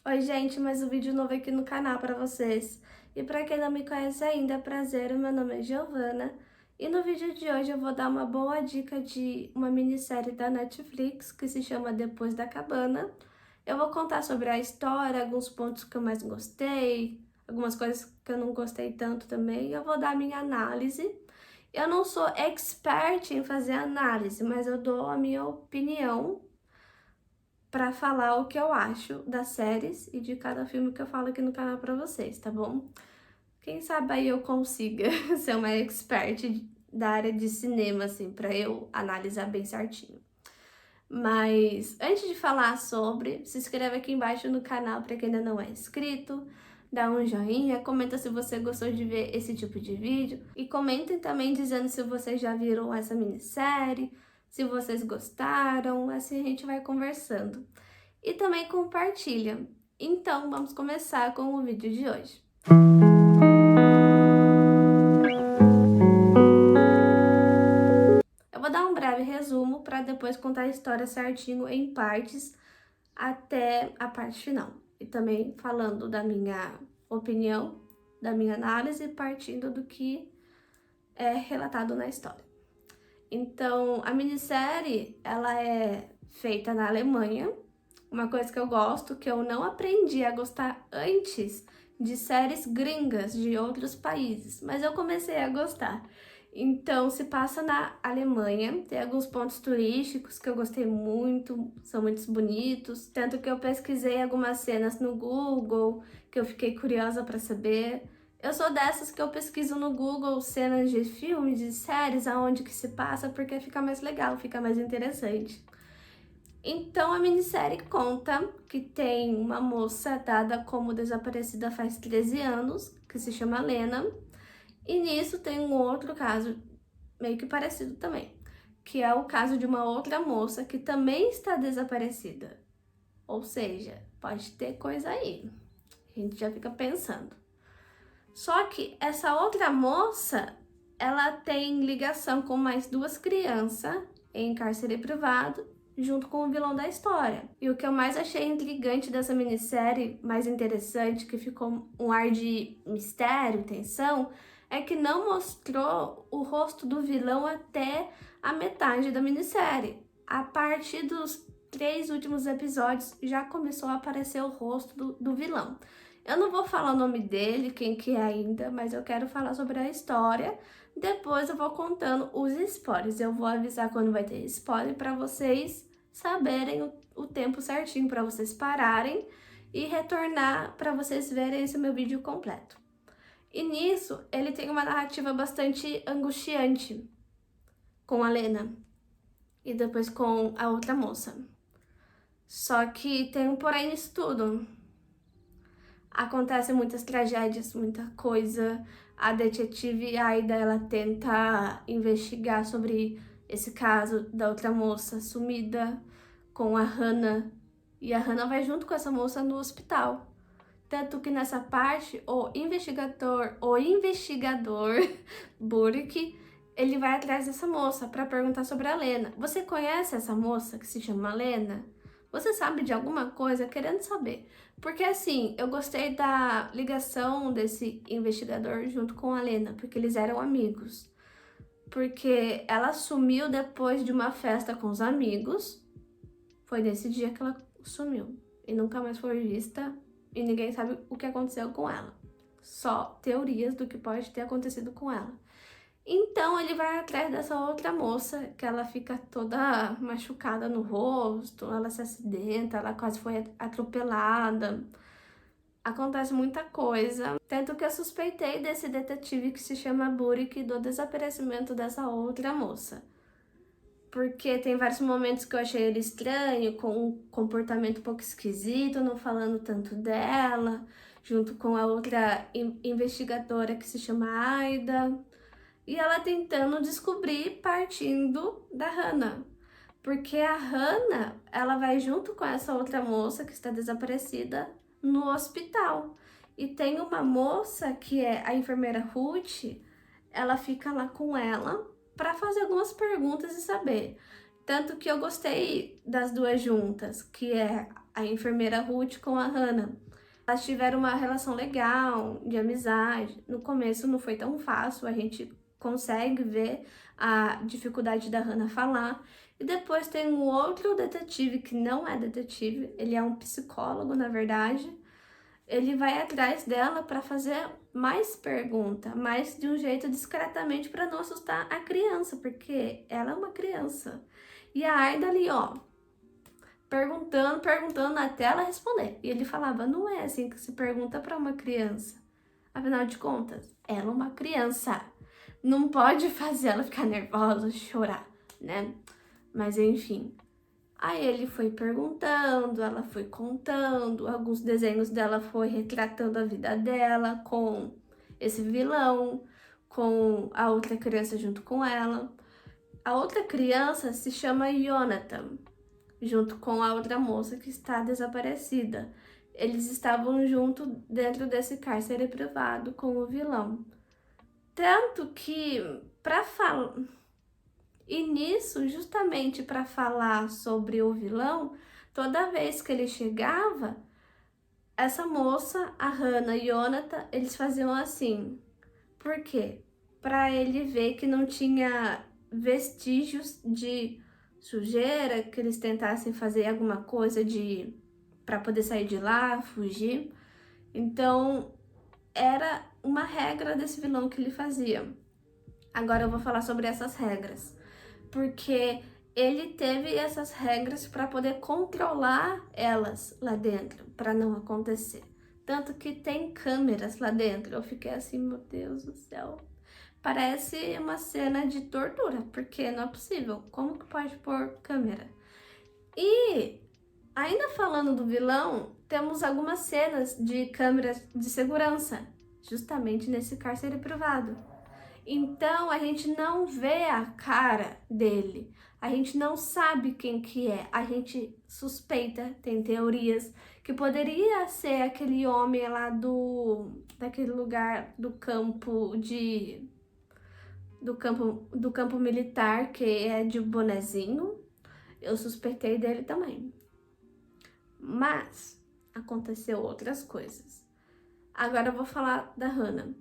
Oi gente, mais um vídeo novo aqui no canal para vocês. E para quem não me conhece ainda, é prazer, meu nome é Giovana. E no vídeo de hoje eu vou dar uma boa dica de uma minissérie da Netflix que se chama Depois da Cabana. Eu vou contar sobre a história, alguns pontos que eu mais gostei, algumas coisas que eu não gostei tanto também. Eu vou dar a minha análise. Eu não sou expert em fazer análise, mas eu dou a minha opinião para falar o que eu acho das séries e de cada filme que eu falo aqui no canal para vocês, tá bom? Quem sabe aí eu consiga ser uma expert da área de cinema, assim, para eu analisar bem certinho. Mas antes de falar sobre, se inscreve aqui embaixo no canal para quem ainda não é inscrito, dá um joinha, comenta se você gostou de ver esse tipo de vídeo e comentem também dizendo se vocês já viram essa minissérie, se vocês gostaram, assim a gente vai conversando. E também compartilha. Então, vamos começar com o vídeo de hoje. Eu vou dar um breve resumo para depois contar a história certinho em partes até a parte final. E também falando da minha opinião, da minha análise, partindo do que é relatado na história. Então, a minissérie, ela é feita na Alemanha. Uma coisa que eu gosto, que eu não aprendi a gostar antes de séries gringas de outros países, mas eu comecei a gostar. Então, se passa na Alemanha, tem alguns pontos turísticos que eu gostei muito, são muito bonitos, tanto que eu pesquisei algumas cenas no Google, que eu fiquei curiosa para saber. Eu sou dessas que eu pesquiso no Google cenas de filmes, de séries, aonde que se passa, porque fica mais legal, fica mais interessante. Então a minissérie conta que tem uma moça dada como desaparecida faz 13 anos, que se chama Lena, e nisso tem um outro caso meio que parecido também, que é o caso de uma outra moça que também está desaparecida. Ou seja, pode ter coisa aí. A gente já fica pensando. Só que essa outra moça, ela tem ligação com mais duas crianças em cárcere privado, junto com o vilão da história. E o que eu mais achei intrigante dessa minissérie, mais interessante, que ficou um ar de mistério, tensão, é que não mostrou o rosto do vilão até a metade da minissérie. A partir dos 3 últimos episódios já começou a aparecer o rosto do vilão. Eu não vou falar o nome dele, quem que é ainda, mas eu quero falar sobre a história. Depois eu vou contando os spoilers. Eu vou avisar quando vai ter spoiler para vocês saberem o tempo certinho, para vocês pararem e retornar para vocês verem esse meu vídeo completo. E nisso, ele tem uma narrativa bastante angustiante com a Lena e depois com a outra moça. Só que tem um porém nisso tudo. Acontecem muitas tragédias, muita coisa. A detetive Aida, ela tenta investigar sobre esse caso da outra moça sumida com a Hannah. E a Hannah vai junto com essa moça no hospital. Tanto que nessa parte, o investigador Burke, ele vai atrás dessa moça para perguntar sobre a Lena. Você conhece essa moça que se chama Lena? Você sabe de alguma coisa? Querendo saber. Porque assim, eu gostei da ligação desse investigador junto com a Lena, porque eles eram amigos. Porque ela sumiu depois de uma festa com os amigos. Foi nesse dia que ela sumiu. E nunca mais foi vista. E ninguém sabe o que aconteceu com ela. Só teorias do que pode ter acontecido com ela. Então ele vai atrás dessa outra moça, que ela fica toda machucada no rosto, ela se acidenta, ela quase foi atropelada. Acontece muita coisa. Tanto que eu suspeitei desse detetive que se chama Burke do desaparecimento dessa outra moça. Porque tem vários momentos que eu achei ele estranho, com um comportamento um pouco esquisito, não falando tanto dela, junto com a outra investigadora que se chama Aida. E ela tentando descobrir partindo da Hannah. Porque a Hannah, ela vai junto com essa outra moça que está desaparecida no hospital. E tem uma moça que é a enfermeira Ruth, ela fica lá com ela para fazer algumas perguntas e saber. Tanto que eu gostei das duas juntas, que é a enfermeira Ruth com a Hannah. Elas tiveram uma relação legal, de amizade. No começo não foi tão fácil, a gente consegue ver a dificuldade da Hannah falar. E depois tem um outro detetive que não é detetive, ele é um psicólogo, na verdade. Ele vai atrás dela para fazer mais pergunta, mas de um jeito discretamente para não assustar a criança, porque ela é uma criança. E a Aida ali, ó, perguntando até ela responder. E ele falava, não é assim que se pergunta para uma criança. Afinal de contas, ela é uma criança. Não pode fazer ela ficar nervosa, chorar, né? Mas enfim. Aí ele foi perguntando, ela foi contando, alguns desenhos dela foi retratando a vida dela com esse vilão, com a outra criança junto com ela. A outra criança se chama Jonathan, junto com a outra moça que está desaparecida. Eles estavam juntos dentro desse cárcere privado com o vilão. Tanto que, para falar... E nisso, justamente para falar sobre o vilão, toda vez que ele chegava, essa moça, a Hannah e Jonathan, eles faziam assim. Por quê? Para ele ver que não tinha vestígios de sujeira, que eles tentassem fazer alguma coisa para poder sair de lá, fugir. Então, era uma regra desse vilão que ele fazia. Agora eu vou falar sobre essas regras. Porque ele teve essas regras para poder controlar elas lá dentro, para não acontecer. Tanto que tem câmeras lá dentro. Eu fiquei assim, meu Deus do céu. Parece uma cena de tortura, porque não é possível. Como que pode pôr câmera? E ainda falando do vilão, temos algumas cenas de câmeras de segurança, justamente nesse cárcere privado. Então, a gente não vê a cara dele, a gente não sabe quem que é, a gente suspeita, tem teorias, que poderia ser aquele homem lá daquele lugar do campo do campo militar, que é de bonezinho. Eu suspeitei dele também. Mas aconteceu outras coisas. Agora eu vou falar da Hannah.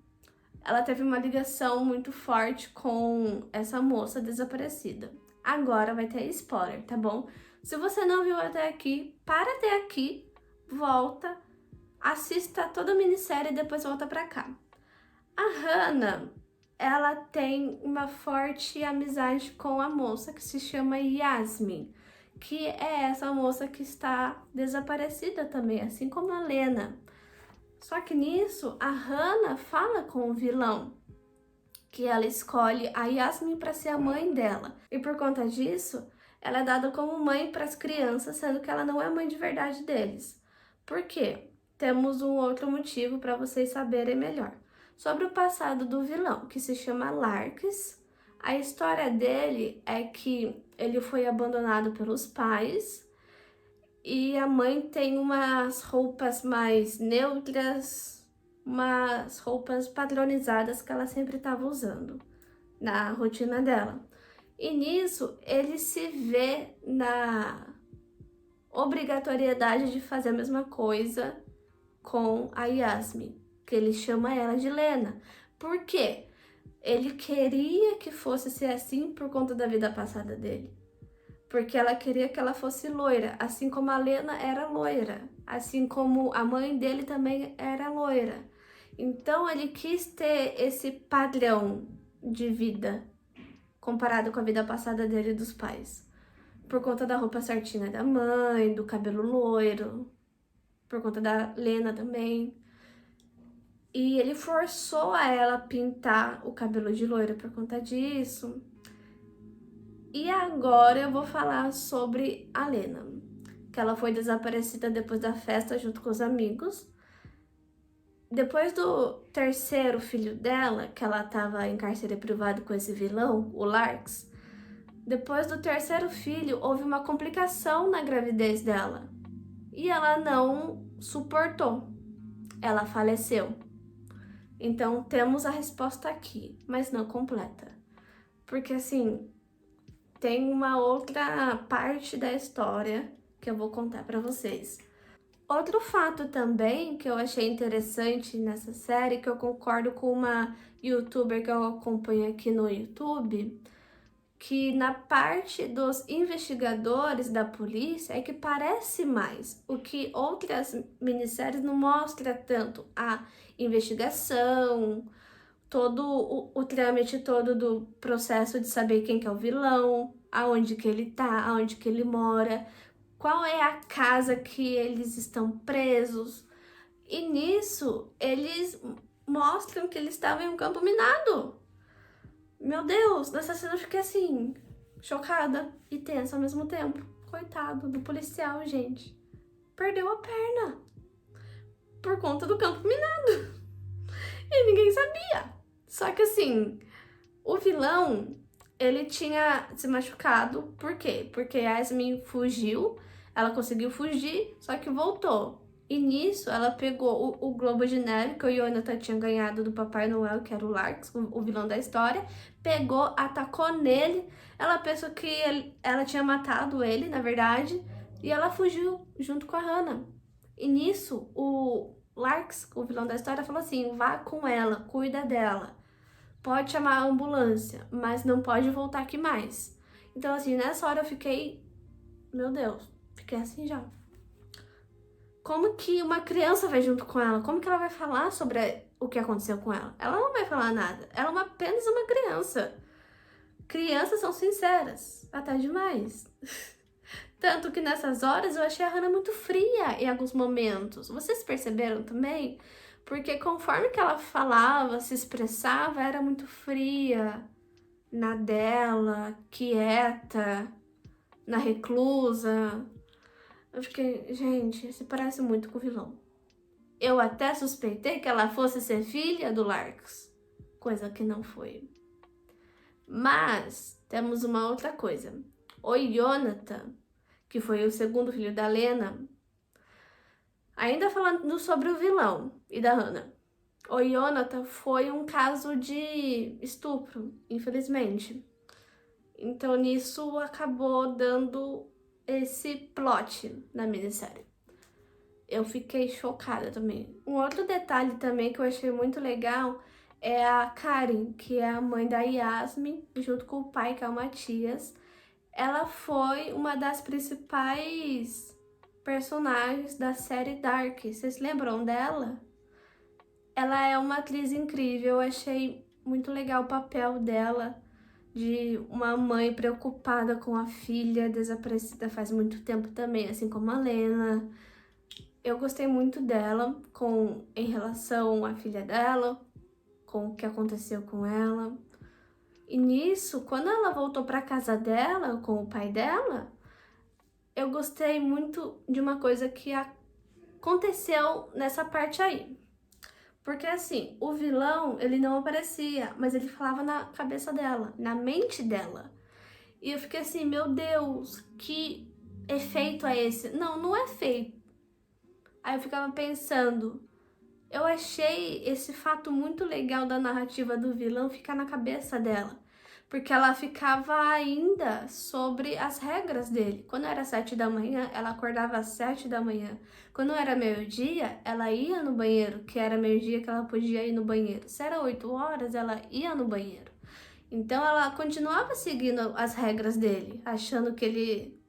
Ela teve uma ligação muito forte com essa moça desaparecida. Agora vai ter spoiler, tá bom? Se você não viu até aqui, para até aqui, volta, assista toda a minissérie e depois volta pra cá. A Hannah, ela tem uma forte amizade com a moça que se chama Yasmin, que é essa moça que está desaparecida também, assim como a Lena. Só que nisso, a Hannah fala com o vilão, que ela escolhe a Yasmin para ser a mãe dela. E por conta disso, ela é dada como mãe para as crianças, sendo que ela não é mãe de verdade deles. Por quê? Temos um outro motivo para vocês saberem melhor. Sobre o passado do vilão, que se chama Larks. A história dele é que ele foi abandonado pelos pais, e a mãe tem umas roupas mais neutras, umas roupas padronizadas que ela sempre estava usando na rotina dela. E nisso, ele se vê na obrigatoriedade de fazer a mesma coisa com a Yasmin, que ele chama ela de Lena. Por quê? Ele queria que fosse ser assim por conta da vida passada dele. Porque ela queria que ela fosse loira, assim como a Lena era loira, assim como a mãe dele também era loira. Então ele quis ter esse padrão de vida comparado com a vida passada dele e dos pais. Por conta da roupa certinha da mãe, do cabelo loiro, por conta da Lena também. E ele forçou a ela pintar o cabelo de loira por conta disso. E agora eu vou falar sobre a Lena, que ela foi desaparecida depois da festa junto com os amigos. Depois do terceiro filho dela, que ela estava em cárcere privado com esse vilão, o Larks, depois do terceiro filho houve uma complicação na gravidez dela e ela não suportou, ela faleceu. Então temos a resposta aqui, mas não completa, porque assim... Tem uma outra parte da história que eu vou contar pra vocês. Outro fato também que eu achei interessante nessa série, que eu concordo com uma youtuber que eu acompanho aqui no YouTube, que na parte dos investigadores da polícia é que parece mais, o que outras minisséries não mostra tanto a investigação, todo o trâmite todo do processo de saber quem que é o vilão, aonde que ele tá, aonde que ele mora, qual é a casa que eles estão presos. E nisso, eles mostram que eles estavam em um campo minado. Meu Deus, nessa cena eu fiquei assim, chocada e tensa ao mesmo tempo. Coitado do policial, gente. Perdeu a perna por conta do campo minado. E ninguém sabia. Só que assim, o vilão, ele tinha se machucado. Por quê? Porque a Yasmin fugiu, ela conseguiu fugir, só que voltou. E nisso, ela pegou o globo de neve que o Jonathan tinha ganhado do Papai Noel, que era o Larks, o vilão da história. Pegou, atacou nele. Ela pensou que ela tinha matado ele, na verdade. E ela fugiu junto com a Hannah. E nisso, o Larks, o vilão da história, falou assim: vá com ela, cuida dela. Pode chamar a ambulância, mas não pode voltar aqui mais. Então, assim, nessa hora eu fiquei... Meu Deus, fiquei assim já. Como que uma criança vai junto com ela? Como que ela vai falar sobre o que aconteceu com ela? Ela não vai falar nada. Ela é apenas uma criança. Crianças são sinceras, até demais. Tanto que nessas horas eu achei a Hannah muito fria em alguns momentos. Vocês perceberam também? Porque conforme que ela falava, se expressava, era muito fria, na dela, quieta, na reclusa. Eu fiquei, gente, se parece muito com o vilão. Eu até suspeitei que ela fosse ser filha do Larks, coisa que não foi. Mas temos uma outra coisa. O Jonathan, que foi o segundo filho da Lena, ainda falando sobre o vilão e da Hannah. O Jonathan foi um caso de estupro, infelizmente. Então nisso acabou dando esse plot na minissérie. Eu fiquei chocada também. Um outro detalhe também que eu achei muito legal é a Karen, que é a mãe da Yasmin, junto com o pai, que é o Matias. Ela foi uma das principais personagens da série Dark. Vocês lembram dela? Ela é uma atriz incrível, eu achei muito legal o papel dela, de uma mãe preocupada com a filha desaparecida faz muito tempo também, assim como a Lena. Eu gostei muito dela em relação à filha dela, com o que aconteceu com ela. E nisso, quando ela voltou para casa dela com o pai dela, eu gostei muito de uma coisa que aconteceu nessa parte aí. Porque assim, o vilão, ele não aparecia, mas ele falava na cabeça dela, na mente dela. E eu fiquei assim, meu Deus, que efeito é esse? Não, não é feito. Aí eu ficava pensando, eu achei esse fato muito legal da narrativa do vilão ficar na cabeça dela. Porque ela ficava ainda sobre as regras dele. Quando era 7 da manhã, ela acordava às 7 da manhã. Quando era meio-dia, ela ia no banheiro, que era meio-dia que ela podia ir no banheiro. Se era 8 horas, ela ia no banheiro. Então ela continuava seguindo as regras dele, achando que ele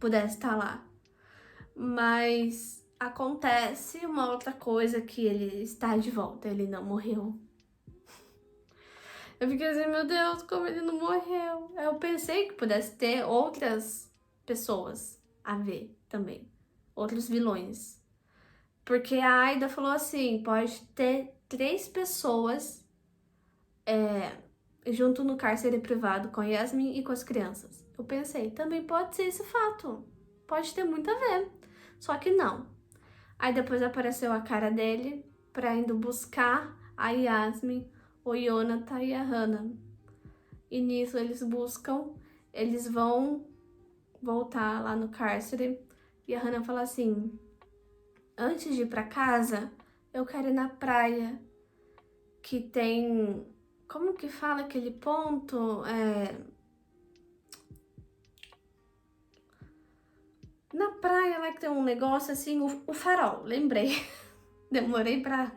pudesse estar lá. Mas acontece uma outra coisa, que ele está de volta, ele não morreu. Eu fiquei assim, meu Deus, como ele não morreu. Eu pensei que pudesse ter outras pessoas a ver também. Outros vilões. Porque a Aida falou assim, pode ter 3 pessoas junto no cárcere privado com a Yasmin e com as crianças. Eu pensei, também pode ser esse fato. Pode ter muito a ver. Só que não. Aí depois apareceu a cara dele pra indo buscar a Yasmin, o Jonathan e a Hannah. E nisso eles buscam, eles vão voltar lá no cárcere. E a Hannah fala assim, antes de ir pra casa, eu quero ir na praia, que tem... Como que fala aquele ponto? Na praia lá que tem um negócio assim, o farol, lembrei. Demorei pra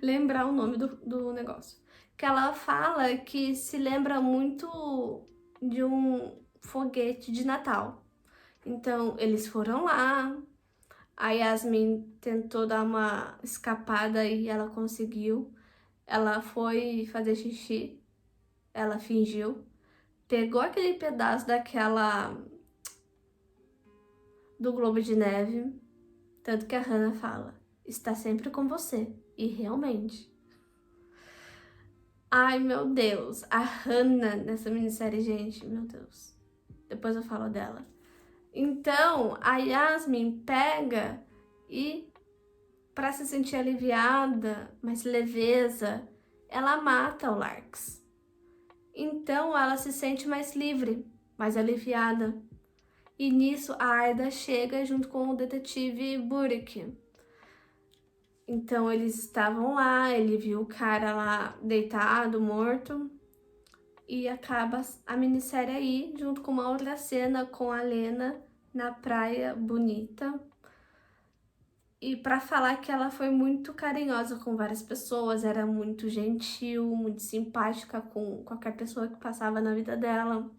lembrar o nome do negócio. Que ela fala que se lembra muito de um foguete de Natal. Então, eles foram lá, a Yasmin tentou dar uma escapada e ela conseguiu. Ela foi fazer xixi, ela fingiu, pegou aquele pedaço do globo de neve, tanto que a Hannah fala, está sempre com você. E realmente. Ai, meu Deus, a Hannah nessa minissérie, gente, meu Deus. Depois eu falo dela. Então, a Yasmin pega e, para se sentir aliviada, mais leveza, ela mata o Larks. Então, ela se sente mais livre, mais aliviada. E nisso, a Aida chega junto com o detetive Burke. Então, eles estavam lá, ele viu o cara lá deitado, morto. E acaba a minissérie aí, junto com uma outra cena com a Lena na praia bonita. E para falar que ela foi muito carinhosa com várias pessoas, era muito gentil, muito simpática com qualquer pessoa que passava na vida dela.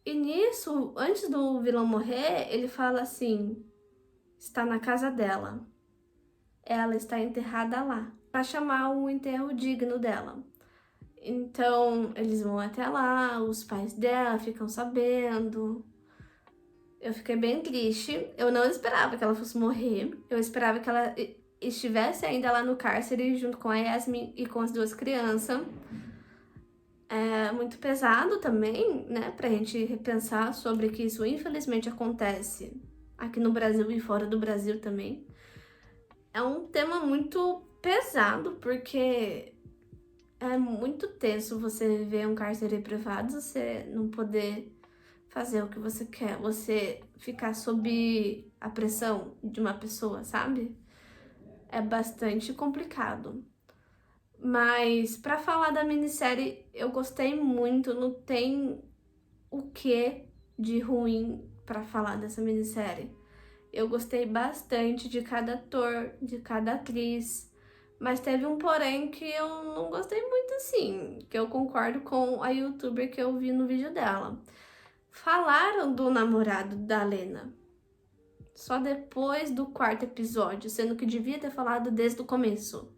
E nisso, antes do vilão morrer, ele fala assim: está na casa dela. Ela está enterrada lá, para chamar um enterro digno dela. Então, eles vão até lá, os pais dela ficam sabendo. Eu fiquei bem triste. Eu não esperava que ela fosse morrer. Eu esperava que ela estivesse ainda lá no cárcere junto com a Yasmin e com as duas crianças. É muito pesado também, né, pra gente repensar sobre que isso infelizmente acontece aqui no Brasil e fora do Brasil também. É um tema muito pesado, porque é muito tenso você ver um cárcere privado, você não poder fazer o que você quer, você ficar sob a pressão de uma pessoa, sabe? É bastante complicado. Mas pra falar da minissérie, eu gostei muito, não tem o que de ruim pra falar dessa minissérie. Eu gostei bastante de cada ator, de cada atriz, mas teve um porém que eu não gostei muito assim, que eu concordo com a youtuber que eu vi no vídeo dela. Falaram do namorado da Lena só depois do 4º episódio, sendo que devia ter falado desde o começo.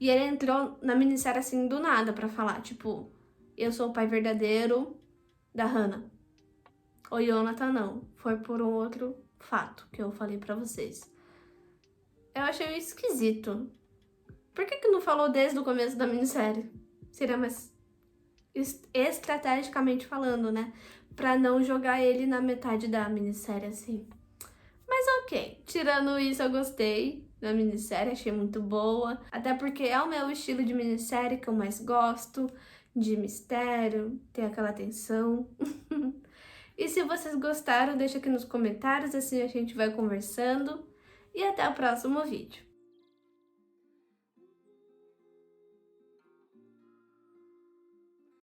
E ele entrou na minissérie assim do nada pra falar, tipo, eu sou o pai verdadeiro da Hannah. O Jonathan não, foi por um outro fato que eu falei pra vocês. Eu achei esquisito. Por que não falou desde o começo da minissérie? Seria mais estrategicamente falando, né? Pra não jogar ele na metade da minissérie, assim. Mas ok, tirando isso, eu gostei da minissérie, achei muito boa. Até porque é o meu estilo de minissérie que eu mais gosto, de mistério, tem aquela tensão. E se vocês gostaram, deixa aqui nos comentários, assim a gente vai conversando. E até o próximo vídeo.